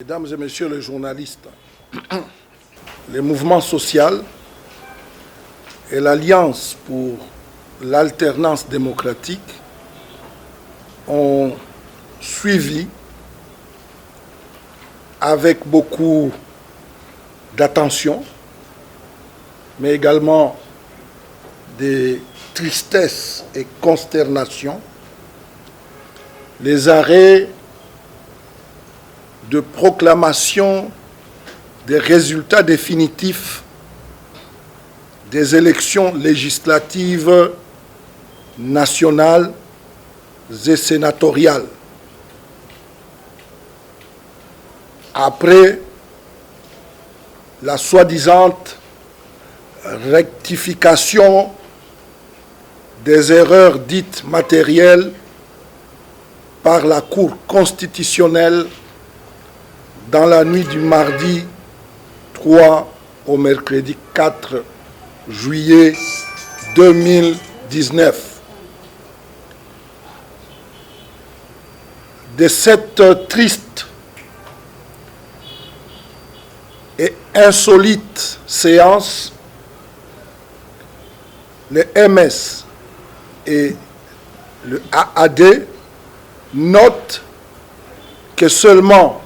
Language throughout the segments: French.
Mesdames et messieurs les journalistes, le mouvement social et l'Alliance pour l'alternance démocratique ont suivi avec beaucoup d'attention, mais également de tristesse et consternation, les arrêts de proclamation des résultats définitifs des élections législatives nationales et sénatoriales. Après la soi-disant rectification des erreurs dites matérielles par la Cour constitutionnelle dans la nuit du mardi 3 au mercredi 4 juillet 2019. De cette triste et insolite séance, le MS et le AAD notent que seulement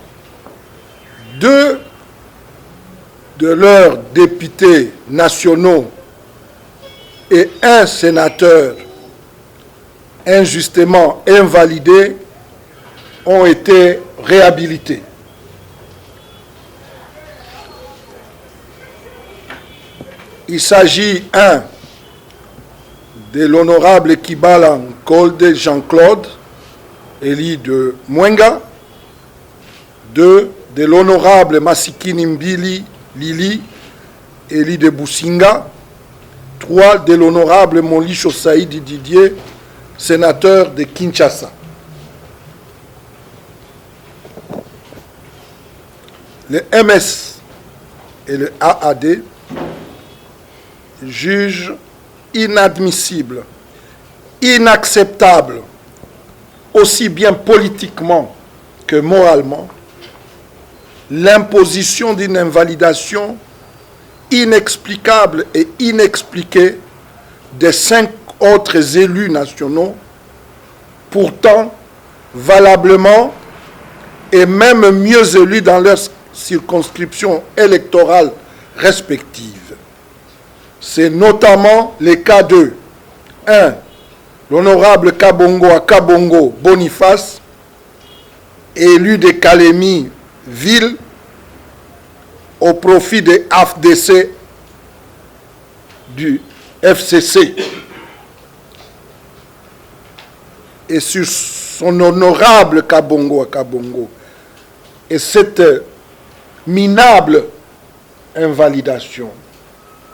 2 de leurs députés nationaux et un sénateur injustement invalidé ont été réhabilités. Il s'agit, 1, de l'honorable Kibala Nkolde Jean-Claude, élu de Mwenga, 2, de l'honorable Masikini Mbili Lili, élu de Businga, 3, de l'honorable Molisho Saïdi Didier, sénateur de Kinshasa. Le MS et le AAD jugent inadmissible, inacceptable, aussi bien politiquement que moralement, l'imposition d'une invalidation inexplicable et inexpliquée des 5 autres élus nationaux, pourtant valablement et même mieux élus dans leurs circonscriptions électorales respectives. C'est notamment le cas de 1. L'honorable Kabongo à Kabongo Boniface, élu de Kalemi Ville au profit des AFDC du FCC, et sur son honorable Kabongo à Kabongo et cette minable invalidation.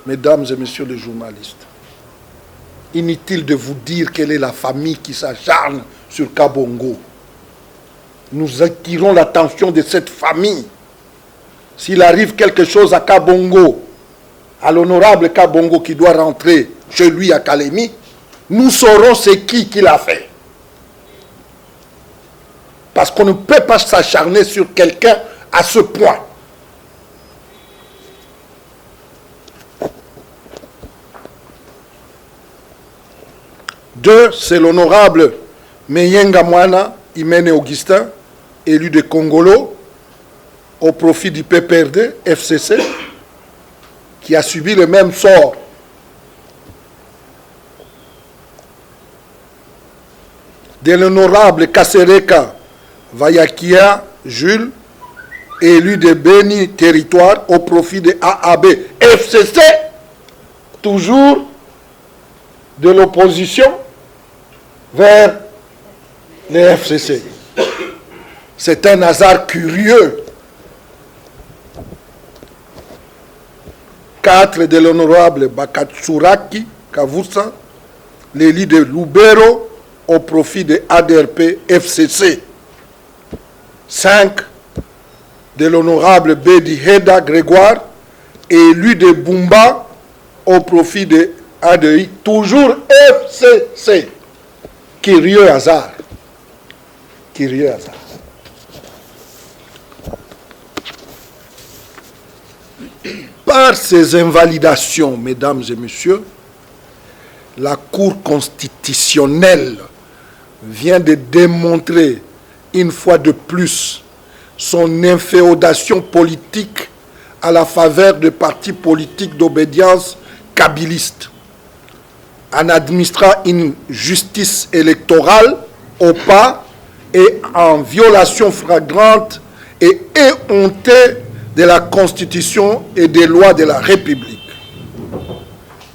Mesdames et messieurs les journalistes, inutile de vous dire quelle est la famille qui s'acharne sur Kabongo. Nous attirons l'attention de cette famille. S'il arrive quelque chose à Kabongo, à l'honorable Kabongo qui doit rentrer chez lui à Kalemi, nous saurons c'est qui l'a fait. Parce qu'on ne peut pas s'acharner sur quelqu'un à ce point. Deux, c'est l'honorable Meyenga Mwana Imene Augustin, élu de Congolo, au profit du PPRD, FCC, qui a subi le même sort. De l'honorable Kasereka Vayakia Jules, élu de Beni Territoire, au profit de AAB, FCC, toujours de l'opposition vers les FCC. C'est un hasard curieux. 4, de l'honorable Bakatsuraki Kavusa, l'élu de Lubero, au profit de ADRP FCC. 5, de l'honorable Bedi Heda Grégoire, élu de Bumba, au profit de ADI, toujours FCC. Curieux hasard. Curieux hasard. Par ces invalidations, mesdames et messieurs, la Cour constitutionnelle vient de démontrer une fois de plus son inféodation politique à la faveur de partis politiques d'obédience kabiliste, en administrant une justice électorale opaque et en violation flagrante et éhontée de la Constitution et des lois de la République.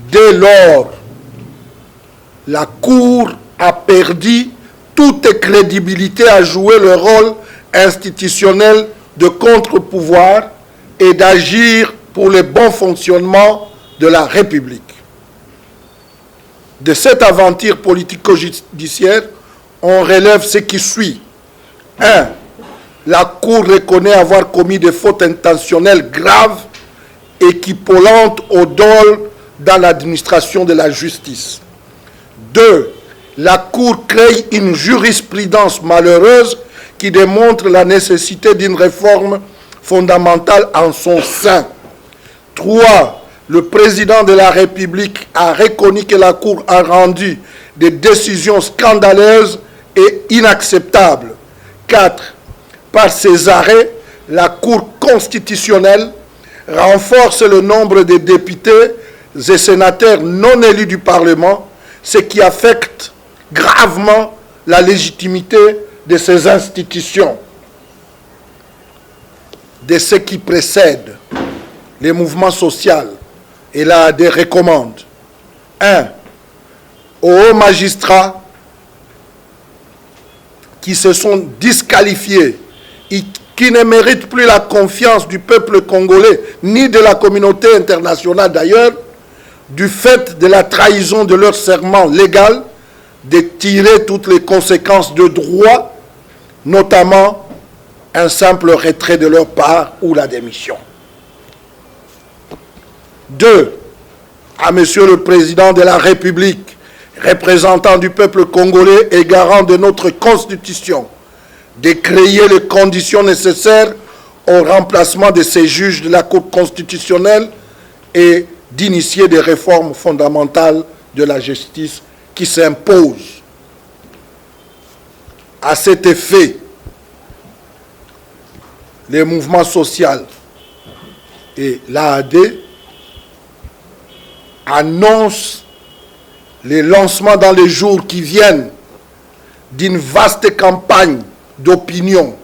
Dès lors, la Cour a perdu toute crédibilité à jouer le rôle institutionnel de contre-pouvoir et d'agir pour le bon fonctionnement de la République. De cette aventure politico-judiciaire, on relève ce qui suit. 1. La Cour reconnaît avoir commis des fautes intentionnelles graves, équivalentes au dol dans l'administration de la justice. 2. La Cour crée une jurisprudence malheureuse qui démontre la nécessité d'une réforme fondamentale en son sein. 3. Le président de la République a reconnu que la Cour a rendu des décisions scandaleuses et inacceptables. 4. Par ses arrêts, la Cour constitutionnelle renforce le nombre de députés et sénateurs non élus du Parlement, ce qui affecte gravement la légitimité de ces institutions. De ce qui précède, les mouvements sociaux et l'AAD recommandent 1. Aux hauts magistrats qui se sont disqualifiés et qui ne méritent plus la confiance du peuple congolais ni de la communauté internationale d'ailleurs, du fait de la trahison de leur serment légal, de tirer toutes les conséquences de droit, notamment un simple retrait de leur part ou la démission. 2. À Monsieur le Président de la République, représentant du peuple congolais et garant de notre Constitution, de créer les conditions nécessaires au remplacement de ces juges de la Cour constitutionnelle et d'initier des réformes fondamentales de la justice qui s'imposent. À cet effet, les mouvements sociaux et l'AAD annoncent le lancement dans les jours qui viennent d'une vaste campagne d'opinion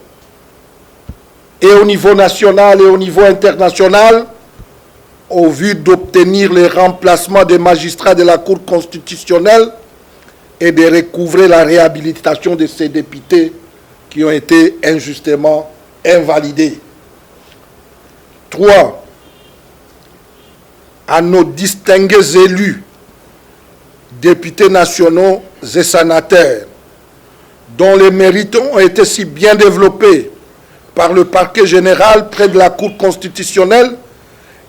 et au niveau national et au niveau international au vu d'obtenir le remplacement des magistrats de la Cour constitutionnelle et de recouvrer la réhabilitation de ces députés qui ont été injustement invalidés. 3. À nos distingués élus, députés nationaux et sénateurs, dont les mérites ont été si bien développés par le parquet général près de la Cour constitutionnelle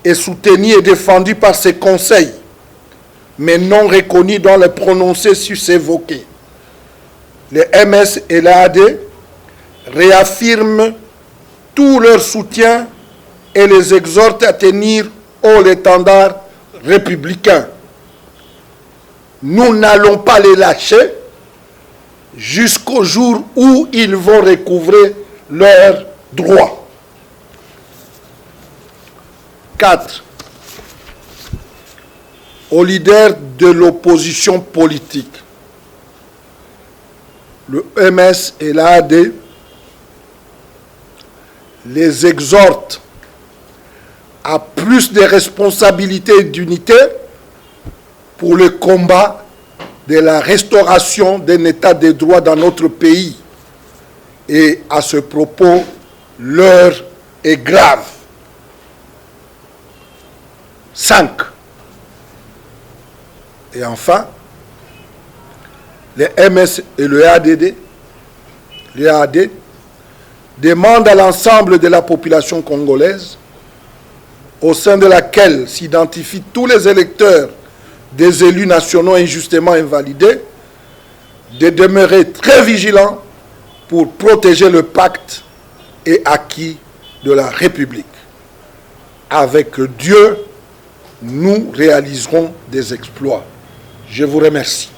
et soutenus et défendus par ses conseils, mais non reconnus dans les prononcés sus-évoqués. Les MS et l'AAD réaffirment tout leur soutien et les exhortent à tenir haut l'étendard républicain. Nous n'allons pas les lâcher jusqu'au jour où ils vont recouvrer leurs droits. 4. Aux leaders de l'opposition politique, le MS et l'AAD les exhortent à plus de responsabilités et d'unité pour le combat de la restauration d'un état de droit dans notre pays. Et à ce propos, l'heure est grave. 5. Et enfin, les MS et le EAD demandent à l'ensemble de la population congolaise, au sein de laquelle s'identifient tous les électeurs des élus nationaux injustement invalidés, de demeurer très vigilants pour protéger le pacte et acquis de la République. avec Dieu, nous réaliserons des exploits. Je vous remercie.